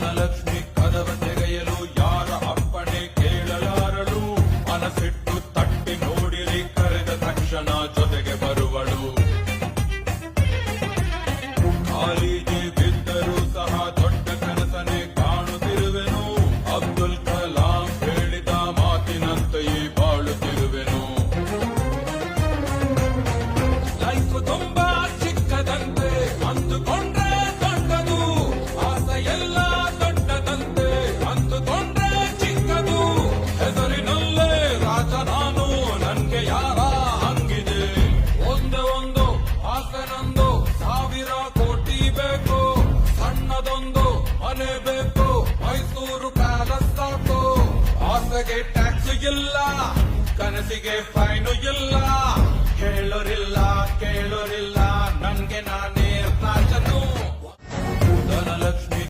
ಧನಲಕ್ಷ್ಮಿ ಕದವ ತೆಗೆಯಲು ಯಾರ ಅಪ್ಪಣೆ ಕೇಳಲಾರಳು. ಮನಸ್ಸಿಟ್ಟು ತಟ್ಟಿ ನೋಡಿರಿ, ಕರೆದ ತಕ್ಷಣ ಜೊತೆಗೆ ಬರುವಳು. ಕಾಲಿಗೆ ಬಿದ್ದರೂ ಸಹ ದೊಡ್ಡ ಕನಸನೆ ಕಾಣುತ್ತಿರುವೆನು. ಅಬ್ದುಲ್ ಕಲಾಂ ಹೇಳಿದ ಮಾತಿನಂತೆಯೇ ಬಾಳುತ್ತಿರುವೆನು. ಲೈಫ್ ತುಂಬಾ ಚಿಕ್ಕದಂತೆ ಅಂದುಕೊಂಡ್ರೆ ದೊಡ್ಡದು, ಆಸೆಯೆಲ್ಲ ದೊಡ್ಡದಂತೆ ಅಂದುಕೊಂಡ್ರೆ ಚಿಕ್ಕದು. ಹೆಸರಿನಲ್ಲೇ ರಾಜ ನಾನು, ನನ್ಗೆ ಯಾರ ಹಂಗಿದೆ. ಒಂದೇ ಒಂದು ಆಸೆ ನಂದು, 1000 ಕೋಟಿ ಬೇಕು. ಸಣ್ಣದೊಂದು ಮನೆ ಬೇಕು, ಮೈಸೂರು ಪ್ಯಾಲೇಸ್ ಸಾಕು. ಆಸೆಗೆ ಟ್ಯಾಕ್ಸ್ ಇಲ್ಲ, ಕನಸಿಗೆ ಫೈನು ಇಲ್ಲ. ಕೇಳೋರಿಲ್ಲ ನನ್ಗೆ ನಾನು